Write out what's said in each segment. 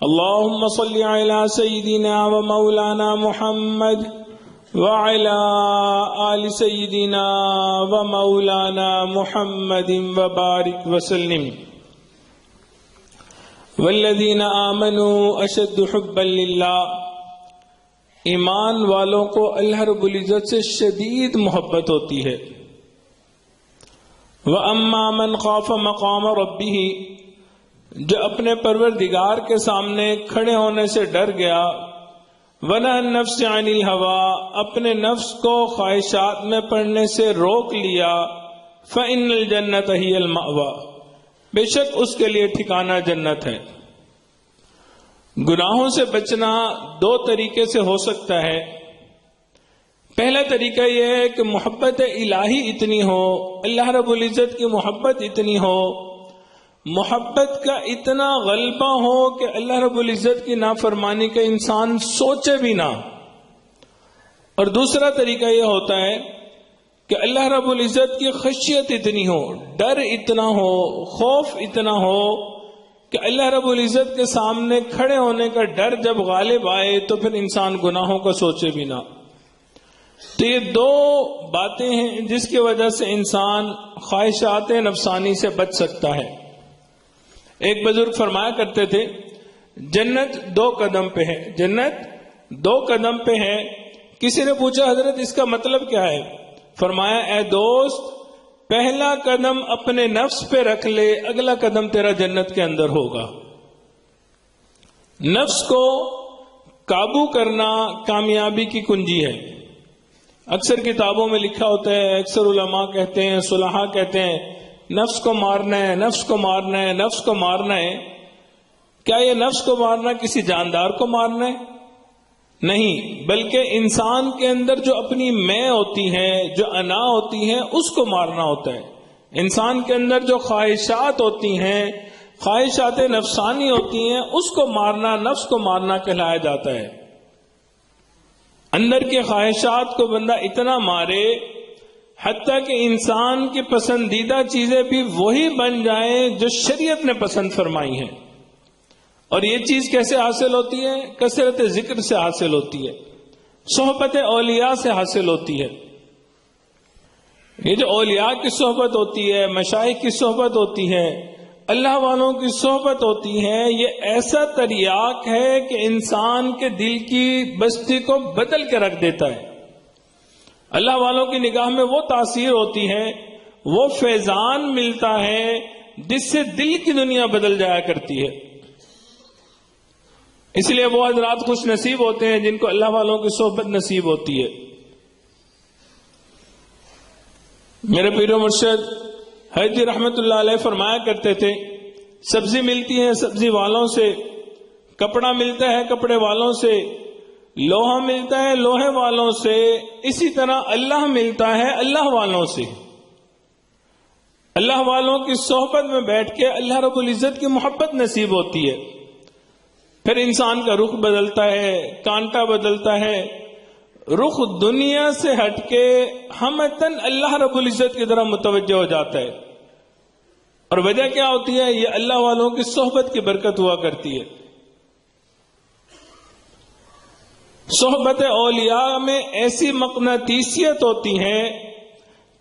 اللهم صل على سيدنا ومولانا محمد وعلى آل سيدنا ومولانا محمد وبارك وسلم والذین آمنوا اشد حبا للہ، ایمان والوں کو اللہ رب العزت سے شدید محبت ہوتی ہے۔ وَأَمَّا مَنْ خَافَ مَقَامَ رَبِّهِ، جو اپنے پروردگار کے سامنے کھڑے ہونے سے ڈر گیا، وَنَهَى النَّفْسَ عَنِ الْهَوَىٰ، اپنے نفس کو خواہشات میں پڑنے سے روک لیا، فَإِنَّ الْجَنَّةَ هِيَ الْمَأْوَىٰ، بے شک اس کے لیے ٹھکانہ جنت ہے۔ گناہوں سے بچنا دو طریقے سے ہو سکتا ہے۔ پہلا طریقہ یہ ہے کہ محبت الہی اتنی ہو، اللہ رب العزت کی محبت اتنی ہو، محبت کا اتنا غلبہ ہو کہ اللہ رب العزت کی نافرمانی کا انسان سوچے بھی نہ۔ اور دوسرا طریقہ یہ ہوتا ہے کہ اللہ رب العزت کی خشیت اتنی ہو، ڈر اتنا ہو، خوف اتنا ہو کہ اللہ رب العزت کے سامنے کھڑے ہونے کا ڈر جب غالب آئے تو پھر انسان گناہوں کا سوچے بھی نہ۔ تو یہ دو باتیں ہیں جس کی وجہ سے انسان خواہشات نفسانی سے بچ سکتا ہے۔ ایک بزرگ فرمایا کرتے تھے، جنت 2 قدم پہ ہے، جنت 2 قدم پہ ہے۔ کسی نے پوچھا حضرت اس کا مطلب کیا ہے؟ فرمایا، اے دوست، پہلا قدم اپنے نفس پہ رکھ لے، اگلا قدم تیرا جنت کے اندر ہوگا۔ نفس کو قابو کرنا کامیابی کی کنجی ہے۔ اکثر کتابوں میں لکھا ہوتا ہے، اکثر علماء کہتے ہیں، صلحاء کہتے ہیں، نفس کو مارنا ہے، نفس کو مارنا ہے، نفس کو مارنا ہے۔ کیا یہ نفس کو مارنا کسی جاندار کو مارنا ہے؟ نہیں، بلکہ انسان کے اندر جو اپنی میں ہوتی ہے، جو انا ہوتی ہے، اس کو مارنا ہوتا ہے۔ انسان کے اندر جو خواہشات ہوتی ہیں، خواہشات نفسانی ہوتی ہیں، اس کو مارنا، نفس کو مارنا کہلایا جاتا ہے۔ اندر کے خواہشات کو بندہ اتنا مارے حتیٰ کہ انسان کی پسندیدہ چیزیں بھی وہی بن جائیں جو شریعت نے پسند فرمائی ہیں۔ اور یہ چیز کیسے حاصل ہوتی ہے؟ کثرت ذکر سے حاصل ہوتی ہے، صحبت اولیاء سے حاصل ہوتی ہے۔ یہ جو اولیاء کی صحبت ہوتی ہے، مشائخ کی صحبت ہوتی ہے، اللہ والوں کی صحبت ہوتی ہے، یہ ایسا تریاق ہے کہ انسان کے دل کی بستی کو بدل کے رکھ دیتا ہے۔ اللہ والوں کی نگاہ میں وہ تاثیر ہوتی ہے، وہ فیضان ملتا ہے جس سے دل کی دنیا بدل جایا کرتی ہے۔ اس لیے وہ حضرات خوش نصیب ہوتے ہیں جن کو اللہ والوں کی صحبت نصیب ہوتی ہے۔ میرے پیر و مرشد حضرت رحمت اللہ علیہ فرمایا کرتے تھے، سبزی ملتی ہے سبزی والوں سے، کپڑا ملتا ہے کپڑے والوں سے، لوہا ملتا ہے لوہے والوں سے، اسی طرح اللہ ملتا ہے اللہ والوں سے۔ اللہ والوں کی صحبت میں بیٹھ کے اللہ رب العزت کی محبت نصیب ہوتی ہے۔ پھر انسان کا رخ بدلتا ہے، کانٹا بدلتا ہے، رخ دنیا سے ہٹ کے ہمتن اللہ رب العزت کی طرف متوجہ ہو جاتا ہے۔ اور وجہ کیا ہوتی ہے؟ یہ اللہ والوں کی صحبت کی برکت ہوا کرتی ہے۔ صحبت اولیاء میں ایسی مقناطیسیت ہوتی ہے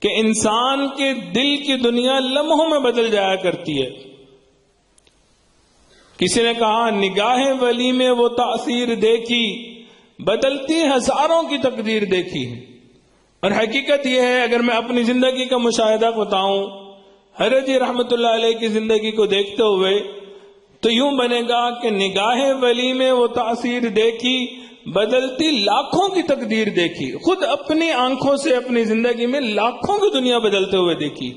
کہ انسان کے دل کی دنیا لمحوں میں بدل جایا کرتی ہے۔ کسی نے کہا، نگاہ ولی میں وہ تاثیر دیکھی، بدلتی ہزاروں کی تقدیر دیکھی۔ اور حقیقت یہ ہے، اگر میں اپنی زندگی کا مشاہدہ بتاؤں، حضرت رحمت اللہ علیہ کی زندگی کو دیکھتے ہوئے تو یوں بنے گا کہ نگاہ ولی میں وہ تاثیر دیکھی، بدلتی لاکھوں کی تقدیر دیکھی، خود اپنی آنکھوں سے اپنی زندگی میں لاکھوں کی دنیا بدلتے ہوئے دیکھی۔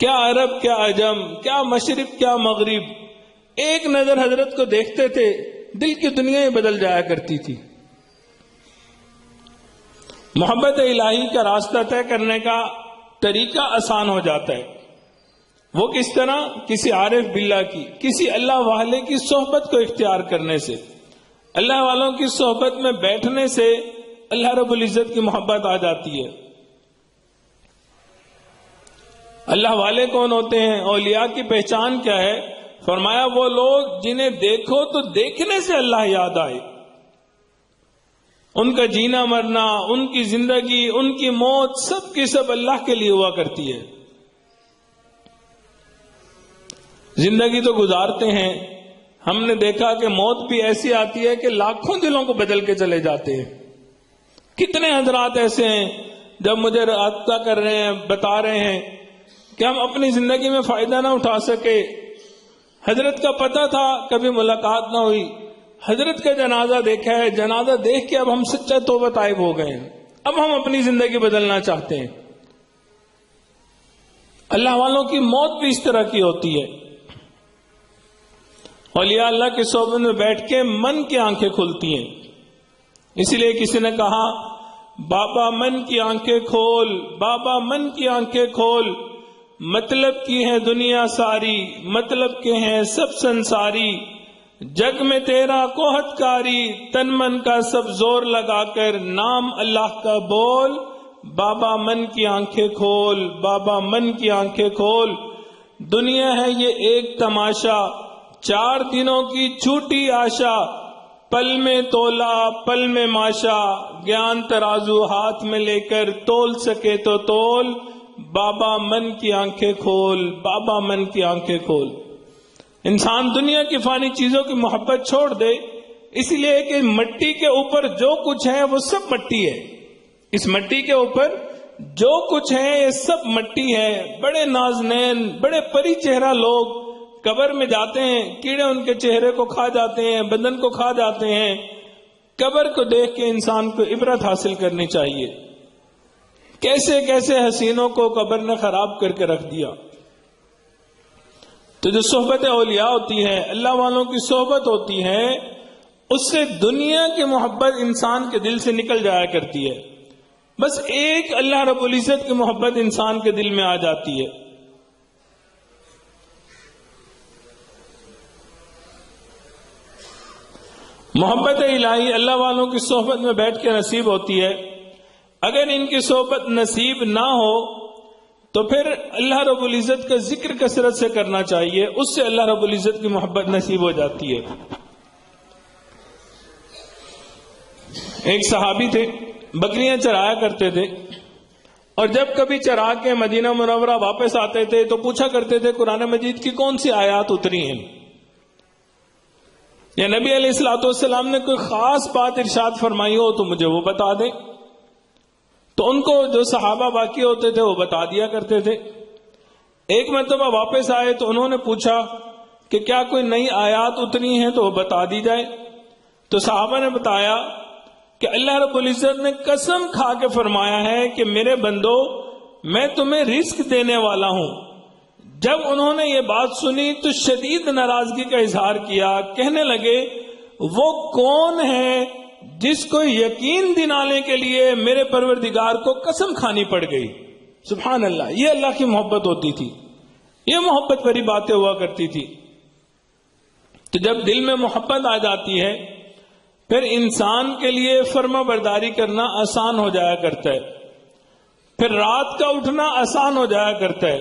کیا عرب، کیا عجم، کیا مشرق، کیا مغرب، ایک نظر حضرت کو دیکھتے تھے دل کی دنیا ہی بدل جایا کرتی تھی۔ محبت الہی کا راستہ طے کرنے کا طریقہ آسان ہو جاتا ہے۔ وہ کس طرح؟ کسی عارف باللہ کی، کسی اللہ والے کی صحبت کو اختیار کرنے سے، اللہ والوں کی صحبت میں بیٹھنے سے اللہ رب العزت کی محبت آ جاتی ہے۔ اللہ والے کون ہوتے ہیں؟ اولیاء کی پہچان کیا ہے؟ فرمایا وہ لوگ جنہیں دیکھو تو دیکھنے سے اللہ یاد آئے، ان کا جینا مرنا، ان کی زندگی، ان کی موت سب کی سب اللہ کے لیے ہوا کرتی ہے۔ زندگی تو گزارتے ہیں، ہم نے دیکھا کہ موت بھی ایسی آتی ہے کہ لاکھوں دلوں کو بدل کے چلے جاتے ہیں۔ کتنے حضرات ایسے ہیں جب مجھے رابطہ کر رہے ہیں، بتا رہے ہیں کہ ہم اپنی زندگی میں فائدہ نہ اٹھا سکے، حضرت کا پتہ تھا کبھی ملاقات نہ ہوئی، حضرت کا جنازہ دیکھا ہے، جنازہ دیکھ کے اب ہم سچا توبہ طائب ہو گئے ہیں، اب ہم اپنی زندگی بدلنا چاہتے ہیں۔ اللہ والوں کی موت بھی اس طرح کی ہوتی ہے۔ اولیاء اللہ کے صحبت میں بیٹھ کے من کی آنکھیں کھلتی ہیں۔ اسی لیے کسی نے کہا بابا من کی آنکھیں کھول، بابا من کی آنکھیں کھول، مطلب کی ہے دنیا ساری، مطلب کے ہیں سب سنساری، جگ میں تیرا کوہت کاری، تن من کا سب زور لگا کر نام اللہ کا بول، بابا من کی آنکھیں کھول، بابا من کی آنکھیں کھول۔ دنیا ہے یہ ایک تماشا، 4 دنوں کی چھوٹی آشا، پل میں تولا پل میں ماشا، گیان ترازو ہاتھ میں لے کر تول سکے تو تول، بابا من کی آنکھیں کھول، بابا من کی آنکھیں کھول۔ انسان دنیا کی فانی چیزوں کی محبت چھوڑ دے، اس لیے کہ مٹی کے اوپر جو کچھ ہے وہ سب مٹی ہے، اس مٹی کے اوپر جو کچھ ہے یہ سب مٹی ہے۔ بڑے نازنین، بڑے پری چہرہ لوگ قبر میں جاتے ہیں، کیڑے ان کے چہرے کو کھا جاتے ہیں، بدن کو کھا جاتے ہیں۔ قبر کو دیکھ کے انسان کو عبرت حاصل کرنی چاہیے، کیسے کیسے حسینوں کو قبر نے خراب کر کے رکھ دیا۔ تو جو صحبت اولیاء ہوتی ہے، اللہ والوں کی صحبت ہوتی ہے، اس سے دنیا کی محبت انسان کے دل سے نکل جایا کرتی ہے، بس ایک اللہ رب العزت کی محبت انسان کے دل میں آ جاتی ہے۔ محبت الہی اللہ والوں کی صحبت میں بیٹھ کے نصیب ہوتی ہے۔ اگر ان کی صحبت نصیب نہ ہو تو پھر اللہ رب العزت کا ذکر کثرت سے کرنا چاہیے، اس سے اللہ رب العزت کی محبت نصیب ہو جاتی ہے۔ ایک صحابی تھے، بکریاں چرایا کرتے تھے، اور جب کبھی چرا کے مدینہ منورہ واپس آتے تھے تو پوچھا کرتے تھے قرآن مجید کی کون سی آیات اتری ہیں، یا نبی علیہ الصلوۃ والسلام نے کوئی خاص بات ارشاد فرمائی ہو تو مجھے وہ بتا دیں۔ تو ان کو جو صحابہ باقی ہوتے تھے وہ بتا دیا کرتے تھے۔ ایک مرتبہ واپس آئے تو انہوں نے پوچھا کہ کیا کوئی نئی آیات اتری ہیں تو وہ بتا دی جائے۔ تو صحابہ نے بتایا کہ اللہ رب العزت نے قسم کھا کے فرمایا ہے کہ میرے بندو میں تمہیں رزق دینے والا ہوں۔ جب انہوں نے یہ بات سنی تو شدید ناراضگی کا اظہار کیا، کہنے لگے وہ کون ہے جس کو یقین دلانے کے لیے میرے پروردگار کو قسم کھانی پڑ گئی۔ سبحان اللہ، یہ اللہ کی محبت ہوتی تھی، یہ محبت بھری باتیں ہوا کرتی تھی۔ تو جب دل میں محبت آ جاتی ہے پھر انسان کے لیے فرما برداری کرنا آسان ہو جایا کرتا ہے، پھر رات کا اٹھنا آسان ہو جایا کرتا ہے۔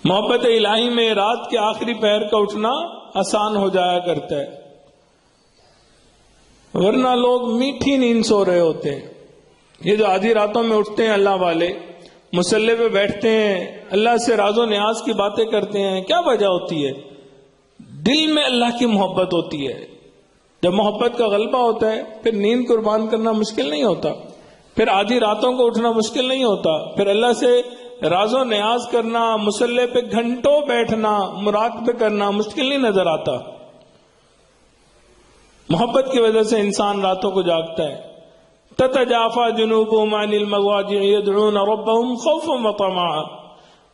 محبت الہی میں رات کے آخری پہر کا اٹھنا آسان ہو جایا کرتا ہے، ورنہ لوگ میٹھی نیند سو رہے ہوتے ہیں۔ یہ جو آدھی راتوں میں اٹھتے ہیں اللہ والے، مصلی پہ بیٹھتے ہیں، اللہ سے راز و نیاز کی باتیں کرتے ہیں، کیا وجہ ہوتی ہے؟ دل میں اللہ کی محبت ہوتی ہے۔ جب محبت کا غلبہ ہوتا ہے پھر نیند قربان کرنا مشکل نہیں ہوتا، پھر آدھی راتوں کو اٹھنا مشکل نہیں ہوتا، پھر اللہ سے راز و نیاز کرنا، مصلی پہ گھنٹوں بیٹھنا، مراقبہ کرنا مشکل نہیں نظر آتا۔ محبت کی وجہ سے انسان راتوں کو جاگتا ہے۔ تتجافا جنوبهم عن المضاجع يدعون ربهم خوفا وطمعا،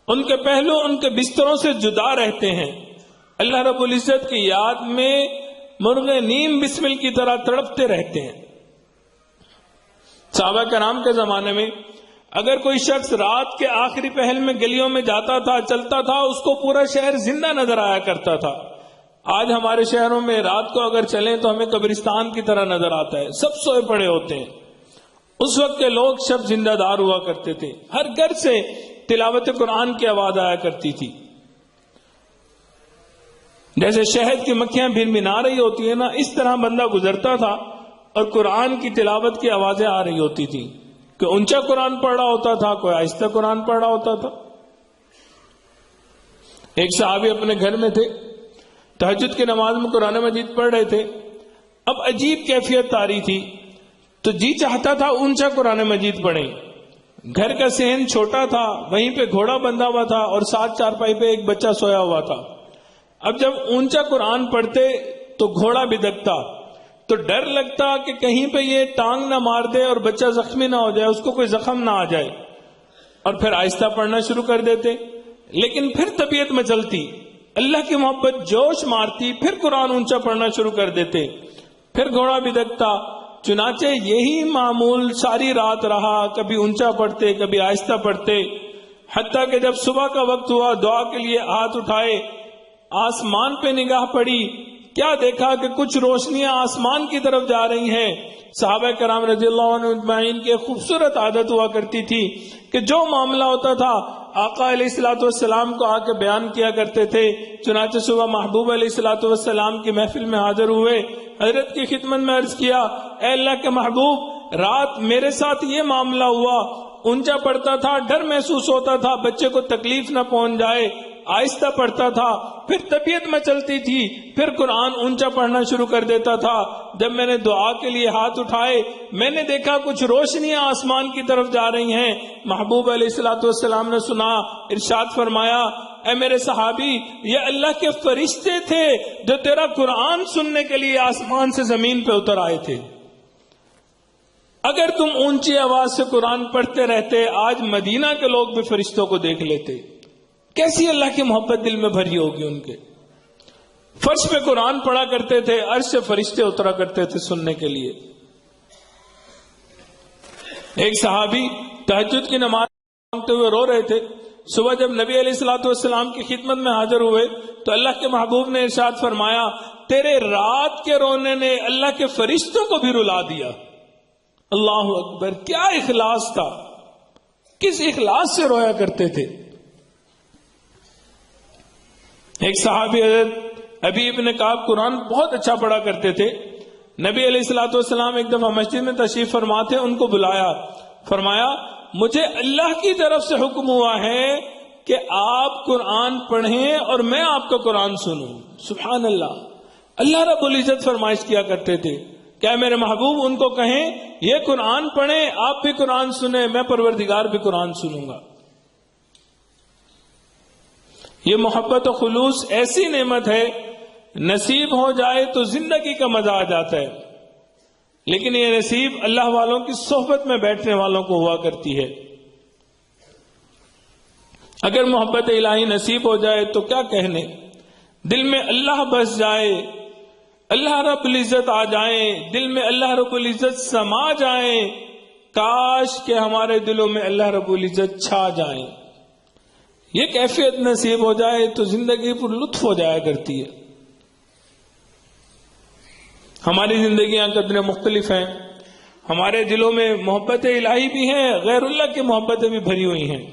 ان کے پہلو ان کے بستروں سے جدا رہتے ہیں، اللہ رب العزت کی یاد میں مرغ نیم بسمل کی طرح تڑپتے رہتے ہیں۔ صحابہ کرام کے زمانے میں اگر کوئی شخص رات کے آخری پہل میں گلیوں میں جاتا تھا، چلتا تھا، اس کو پورا شہر زندہ نظر آیا کرتا تھا۔ آج ہمارے شہروں میں رات کو اگر چلیں تو ہمیں قبرستان کی طرح نظر آتا ہے، سب سوئے پڑے ہوتے ہیں۔ اس وقت کے لوگ سب زندہ دار ہوا کرتے تھے، ہر گھر سے تلاوت قرآن کی آواز آیا کرتی تھی. جیسے شہد کی مکھیاں بھن بھنا رہی ہوتی ہیں نا، اس طرح بندہ گزرتا تھا اور قرآن کی تلاوت کی آوازیں آ رہی ہوتی تھی. کوئی اونچا قرآن پڑھ رہا ہوتا تھا، کوئی آہستہ قرآن پڑھ رہا ہوتا تھا. ایک صحابی اپنے گھر میں تھے، تہجد کی نماز میں قرآن مجید پڑھ رہے تھے. اب عجیب کیفیت طاری تھی تو جی چاہتا تھا اونچا قرآن مجید پڑھیں. گھر کا صحن چھوٹا تھا، وہیں پہ گھوڑا بندھا ہوا تھا اور ساتھ چارپائی پہ ایک بچہ سویا ہوا تھا. اب جب اونچا قرآن پڑھتے تو گھوڑا بھی دکتا، تو ڈر لگتا کہ کہیں پہ یہ ٹانگ نہ مار دے اور بچہ زخمی نہ ہو جائے، اس کو کوئی زخم نہ آ جائے. اور پھر آہستہ پڑھنا شروع کر دیتے. لیکن پھر طبیعت مچلتی، اللہ کی محبت جوش مارتی، پھر قرآن اونچا پڑھنا شروع کر دیتے، پھر گھوڑا بھی دکتا. چنانچہ یہی معمول ساری رات رہا، کبھی اونچا پڑھتے کبھی آہستہ پڑھتے، حتیٰ کہ جب صبح کا وقت ہوا دعا کے لیے ہاتھ اٹھائے، آسمان پہ نگاہ پڑی، کیا دیکھا کہ کچھ روشنیاں آسمان کی طرف جا رہی ہیں. صحابہ کرام رضی اللہ عنہ اجمعین کی خوبصورت عادت ہوا کرتی تھی کہ جو معاملہ ہوتا تھا آقا علیہ الصلوۃ والسلام کو آ کے بیان کیا کرتے تھے. چنانچہ صبح محبوب علیہ الصلوۃ والسلام کی محفل میں حاضر ہوئے، حضرت کی خدمت میں عرض کیا، اے اللہ کے محبوب، رات میرے ساتھ یہ معاملہ ہوا، اونچا پڑھتا تھا، ڈر محسوس ہوتا تھا بچے کو تکلیف نہ پہنچ جائے، آہستہ پڑھتا تھا، پھر طبیعت مچلتی تھی، پھر قرآن اونچا پڑھنا شروع کر دیتا تھا. جب میں نے دعا کے لیے ہاتھ اٹھائے، میں نے دیکھا کچھ روشنیاں آسمان کی طرف جا رہی ہیں. محبوب علیہ الصلوۃ والسلام نے سنا، ارشاد فرمایا، اے میرے صحابی، یہ اللہ کے فرشتے تھے جو تیرا قرآن سننے کے لیے آسمان سے زمین پہ اتر آئے تھے. اگر تم اونچی آواز سے قرآن پڑھتے رہتے، آج مدینہ کے لوگ بھی فرشتوں کو دیکھ لیتے. کیسی اللہ کی محبت دل میں بھری ہوگی ان کے. فرش پہ قرآن پڑھا کرتے تھے، عرش سے فرشتے اترا کرتے تھے سننے کے لیے. ایک صحابی تہجد کی نماز مانگتے ہوئے رو رہے تھے. صبح جب نبی علیہ الصلوۃ والسلام کی خدمت میں حاضر ہوئے تو اللہ کے محبوب نے ارشاد فرمایا، تیرے رات کے رونے نے اللہ کے فرشتوں کو بھی رلا دیا. اللہ اکبر، کیا اخلاص تھا، کس اخلاص سے رویا کرتے تھے. ایک صحابی حضرت ابی ابن کعب قرآن بہت اچھا پڑھا کرتے تھے. نبی علیہ الصلوۃ والسلام ایک دفعہ مسجد میں تشریف فرما تھے، ان کو بلایا، فرمایا، مجھے اللہ کی طرف سے حکم ہوا ہے کہ آپ قرآن پڑھیں اور میں آپ کا قرآن سنوں. سبحان اللہ. اللہ رب العزت فرمائش کیا کرتے تھے، کیا میرے محبوب ان کو کہیں یہ قرآن پڑھیں، آپ بھی قرآن سنیں، میں پروردگار بھی قرآن سنوں گا. یہ محبت و خلوص ایسی نعمت ہے، نصیب ہو جائے تو زندگی کا مزہ آ جاتا ہے. لیکن یہ نصیب اللہ والوں کی صحبت میں بیٹھنے والوں کو ہوا کرتی ہے. اگر محبت الہی نصیب ہو جائے تو کیا کہنے، دل میں اللہ بس جائے، اللہ رب العزت آ جائیں، دل میں اللہ رب العزت سما جائیں. کاش کہ ہمارے دلوں میں اللہ رب العزت چھا جائیں. یہ کیفیت نصیب ہو جائے تو زندگی پر لطف ہو جایا کرتی ہے. ہماری زندگیاں قدریں مختلف ہیں، ہمارے دلوں میں محبت الہی بھی ہیں، غیر اللہ کی محبتیں بھی بھری ہوئی ہیں.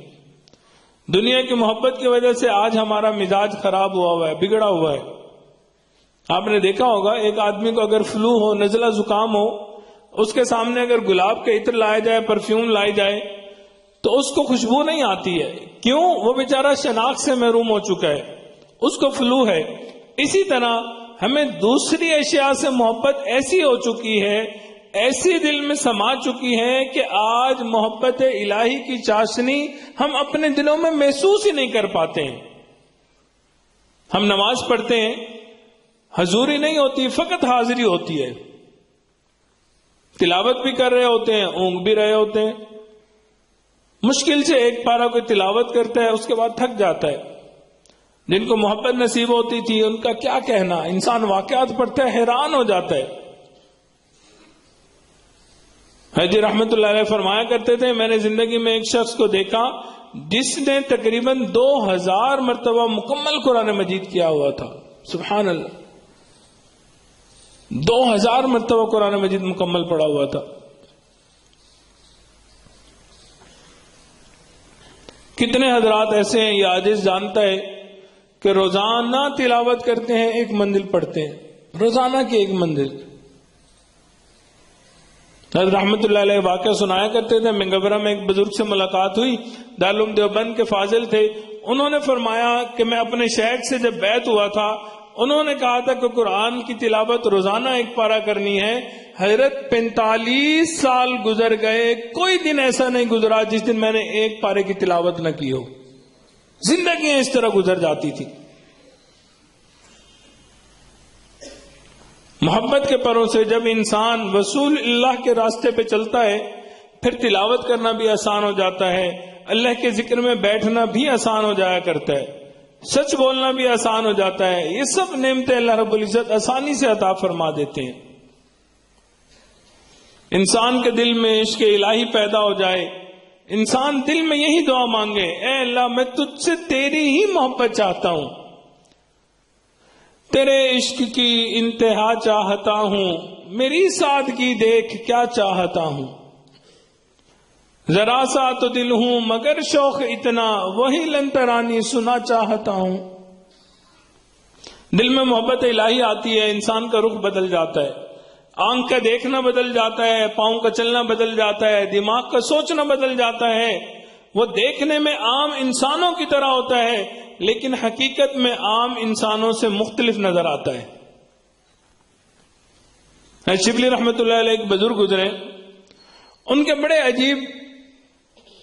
دنیا کی محبت کی وجہ سے آج ہمارا مزاج خراب ہوا ہے، بگڑا ہوا ہے. آپ نے دیکھا ہوگا ایک آدمی کو اگر فلو ہو، نزلہ زکام ہو، اس کے سامنے اگر گلاب کا عطر لایا جائے، پرفیوم لائی جائے تو اس کو خوشبو نہیں آتی ہے. کیوں؟ وہ بیچارہ شناخت سے محروم ہو چکا ہے، اس کو فلو ہے. اسی طرح ہمیں دوسری اشیاء سے محبت ایسی ہو چکی ہے، ایسی دل میں سما چکی ہے کہ آج محبت الہی کی چاشنی ہم اپنے دلوں میں محسوس ہی نہیں کر پاتے ہیں. ہم نماز پڑھتے ہیں، حضوری نہیں ہوتی، فقط حاضری ہوتی ہے. تلاوت بھی کر رہے ہوتے ہیں، اونگ بھی رہے ہوتے ہیں. مشکل سے ایک پارہ کوئی تلاوت کرتا ہے، اس کے بعد تھک جاتا ہے. جن کو محبت نصیب ہوتی تھی ان کا کیا کہنا، انسان واقعات پڑھتا ہے حیران ہو جاتا ہے. حضرت رحمت اللہ علیہ فرمایا کرتے تھے، میں نے زندگی میں ایک شخص کو دیکھا جس نے تقریباً 2000 مرتبہ مکمل قرآن مجید کیا ہوا تھا. سبحان اللہ، 2000 مرتبہ قرآن مجید مکمل پڑھا ہوا تھا. کتنے حضرات ایسے ہیں، یہ عاجز جانتا ہے کہ روزانہ تلاوت کرتے ہیں، ایک منزل پڑھتے ہیں، روزانہ کی ایک منزل. حضرت رحمت اللہ علیہ واقعہ سنایا کرتے تھے. منگورہ میں ایک بزرگ سے ملاقات ہوئی، دارالعلوم دیوبند کے فاضل تھے. انہوں نے فرمایا کہ میں اپنے شیخ سے جب بیعت ہوا تھا، انہوں نے کہا تھا کہ قرآن کی تلاوت روزانہ ایک پارہ کرنی ہے. حضرت 45 سال گزر گئے، کوئی دن ایسا نہیں گزرا جس دن میں نے ایک پارے کی تلاوت نہ کی ہو. زندگیاں اس طرح گزر جاتی تھی. محبت کے پروں سے جب انسان رسول اللہ کے راستے پہ چلتا ہے، پھر تلاوت کرنا بھی آسان ہو جاتا ہے، اللہ کے ذکر میں بیٹھنا بھی آسان ہو جایا کرتا ہے، سچ بولنا بھی آسان ہو جاتا ہے. یہ سب نعمتیں اللہ رب العزت آسانی سے عطا فرما دیتے ہیں. انسان کے دل میں عشق الہی پیدا ہو جائے، انسان دل میں یہی دعا مانگے، اے اللہ میں تجھ سے تیری ہی محبت چاہتا ہوں، تیرے عشق کی انتہا چاہتا ہوں، میری سادگی دیکھ کیا چاہتا ہوں، ذرا سا تو دل ہوں مگر شوق اتنا، وہی لن ترانی سنا چاہتا ہوں. دل میں محبت الہی آتی ہے، انسان کا رخ بدل جاتا ہے، آنکھ کا دیکھنا بدل جاتا ہے، پاؤں کا چلنا بدل جاتا ہے، دماغ کا سوچنا بدل جاتا ہے. وہ دیکھنے میں عام انسانوں کی طرح ہوتا ہے، لیکن حقیقت میں عام انسانوں سے مختلف نظر آتا ہے. شبلی رحمت اللہ علیہ ایک بزرگ گزرے، ان کے بڑے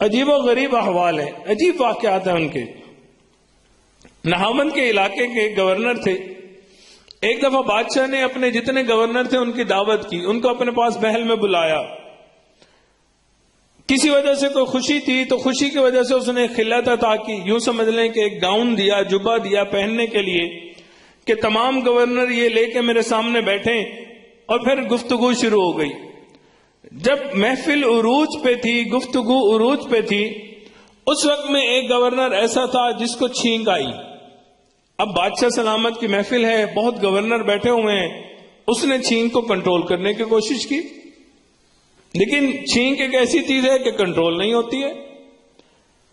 عجیب و غریب احوال ہیں، عجیب واقعات ہیں ان کے. نہاوند کے علاقے کے گورنر تھے. ایک دفعہ بادشاہ نے اپنے جتنے گورنر تھے ان کی دعوت کی، ان کو اپنے پاس محل میں بلایا. کسی وجہ سے کوئی خوشی تھی تو خوشی کی وجہ سے اس نے خلعت عطا کی، یوں سمجھ لیں کہ ایک گاؤن دیا، جبہ دیا پہننے کے لیے کہ تمام گورنر یہ لے کے میرے سامنے بیٹھیں. اور پھر گفتگو شروع ہو گئی. جب محفل عروج پہ تھی، گفتگو عروج پہ تھی، اس وقت میں ایک گورنر ایسا تھا جس کو چھینک آئی. اب بادشاہ سلامت کی محفل ہے، بہت گورنر بیٹھے ہوئے ہیں، اس نے چھینک کو کنٹرول کرنے کی کوشش کی، لیکن چھینک ایک ایسی چیز ہے کہ کنٹرول نہیں ہوتی ہے.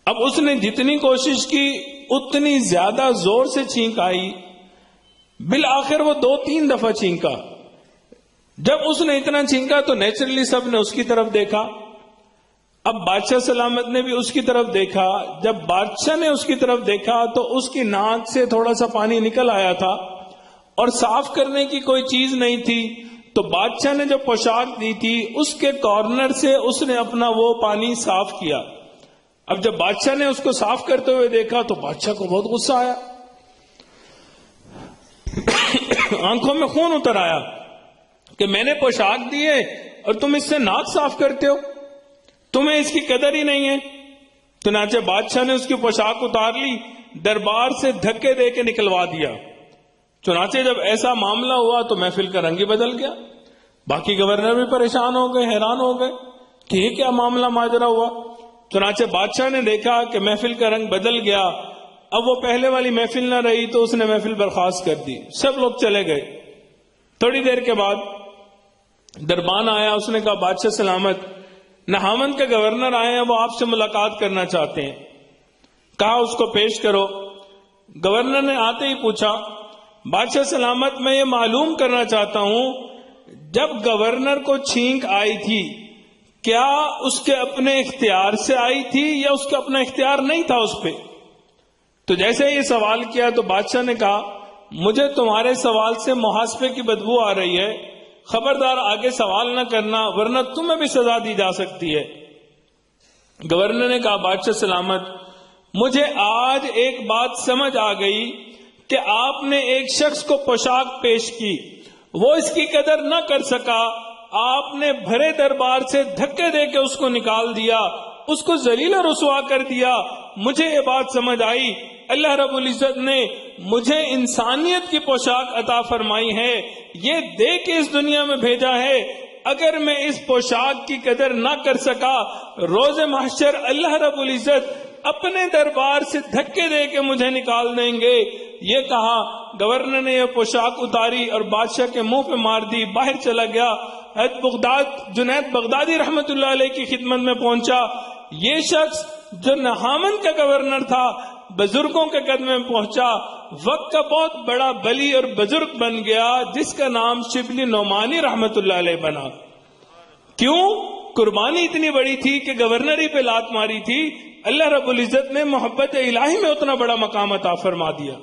اب اس نے جتنی کوشش کی اتنی زیادہ زور سے چھینک آئی، بالآخر وہ 2-3 دفعہ چھینکا. جب اس نے اتنا چھینکا تو نیچرلی سب نے اس کی طرف دیکھا. اب بادشاہ سلامت نے بھی اس کی طرف دیکھا. جب بادشاہ نے اس کی طرف دیکھا تو اس کی ناک سے تھوڑا سا پانی نکل آیا تھا اور صاف کرنے کی کوئی چیز نہیں تھی. تو بادشاہ نے جو پوشاک دی تھی اس کے کارنر سے اس نے اپنا وہ پانی صاف کیا. اب جب بادشاہ نے اس کو صاف کرتے ہوئے دیکھا تو بادشاہ کو بہت غصہ آیا، آنکھوں میں خون اتر آیا کہ میں نے پوشاک دی ہے اور تم اس سے ناک صاف کرتے ہو، تمہیں اس کی قدر ہی نہیں ہے. چنانچہ بادشاہ نے اس کی پوشاک اتار لی، دربار سے دھکے دے کے نکلوا دیا. چنانچہ جب ایسا معاملہ ہوا تو محفل کا رنگ ہی بدل گیا. باقی گورنر بھی پریشان ہو گئے، حیران ہو گئے کہ یہ کیا معاملہ ماجرا ہوا. چنانچہ بادشاہ نے دیکھا کہ محفل کا رنگ بدل گیا. اب وہ پہلے والی محفل نہ رہی تو اس نے محفل برخاست کر دی، سب لوگ چلے گئے. تھوڑی دیر کے بعد دربان آیا، اس نے کہا بادشاہ سلامت، نہاوند کے گورنر آئے ہیں، وہ آپ سے ملاقات کرنا چاہتے ہیں. کہا اس کو پیش کرو. گورنر نے آتے ہی پوچھا بادشاہ سلامت میں یہ معلوم کرنا چاہتا ہوں جب گورنر کو چھینک آئی تھی کیا اس کے اپنے اختیار سے آئی تھی یا اس کا اپنا اختیار نہیں تھا اس پہ؟ تو جیسے یہ سوال کیا تو بادشاہ نے کہا مجھے تمہارے سوال سے محاسبے کی بدبو آ رہی ہے، خبردار آگے سوال نہ کرنا ورنہ تمہیں بھی سزا دی جا سکتی ہے. گورنر نے کہا بادشاہ سلامت مجھے آج ایک بات سمجھ آ گئی کہ آپ نے ایک شخص کو پوشاک پیش کی، وہ اس کی قدر نہ کر سکا، آپ نے بھرے دربار سے دھکے دے کے اس کو نکال دیا، اس کو ذلیل و رسوا کر دیا. مجھے یہ بات سمجھ آئی اللہ رب العزت نے مجھے انسانیت کی پوشاک عطا فرمائی ہے، یہ دے کے اس دنیا میں بھیجا ہے. اگر میں اس پوشاک کی قدر نہ کر سکا، روز محشر اللہ رب العزت اپنے دربار سے دھکے دے کے مجھے نکال دیں گے. یہ کہا گورنر نے یہ پوشاک اتاری اور بادشاہ کے منہ پہ مار دی، باہر چلا گیا. جنید بغدادی رحمت اللہ علیہ کی خدمت میں پہنچا. یہ شخص جو نہامن کا گورنر تھا بزرگوں کے قدم میں پہنچا، وقت کا بہت بڑا بلی اور بزرگ بن گیا، جس کا نام شبلی نعمانی رحمت اللہ علیہ بنا۔ کیوں؟ قربانی اتنی بڑی تھی کہ گورنر ہی پہ لات ماری تھی، اللہ رب العزت نے محبت الہی میں اتنا بڑا مقام عطا فرما دیا۔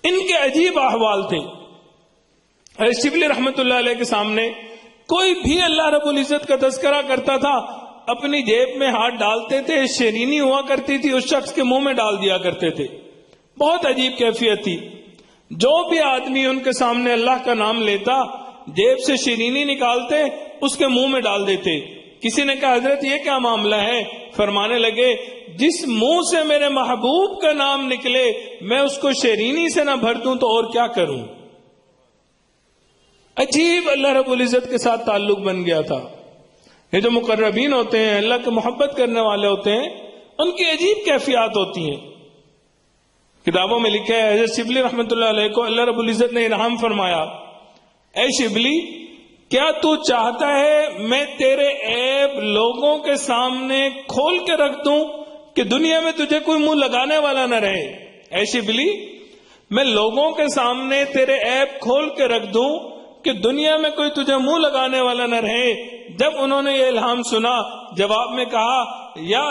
ان کے عجیب احوال تھے۔ شبلی رحمت اللہ علیہ کے سامنے کوئی بھی اللہ رب العزت کا تذکرہ کرتا تھا، اپنی جیب میں ہاتھ ڈالتے تھے، شیرینی ہوا کرتی تھی، اس شخص کے منہ میں ڈال دیا کرتے تھے۔ بہت عجیب کیفیت تھی۔ جو بھی آدمی ان کے سامنے اللہ کا نام لیتا، جیب سے شیرینی نکالتے، اس کے منہ میں ڈال دیتے۔ کسی نے کہا حضرت یہ کیا معاملہ ہے؟ فرمانے لگے جس منہ سے میرے محبوب کا نام نکلے میں اس کو شیرینی سے نہ بھر دوں تو اور کیا کروں۔ عجیب اللہ رب العزت کے ساتھ تعلق بن گیا تھا۔ یہ جو مقربین ہوتے ہیں، اللہ کی محبت کرنے والے ہوتے ہیں، ان کی عجیب کیفیات ہوتی ہیں۔ کتابوں میں لکھا ہے حضرت شبلی رحمت اللہ علیہ کو اللہ رب العزت نے انعام فرمایا، اے شبلی کیا تو چاہتا ہے میں تیرے عیب لوگوں کے سامنے کھول کے رکھ دوں کہ دنیا میں تجھے کوئی منہ لگانے والا نہ رہے؟ اے شبلی میں لوگوں کے سامنے تیرے عیب کھول کے رکھ دوں کہ دنیا میں کوئی تجھے منہ لگانے والا نہ رہے۔ جب انہوں نے یہ الہام سنا، جواب میں کہا یا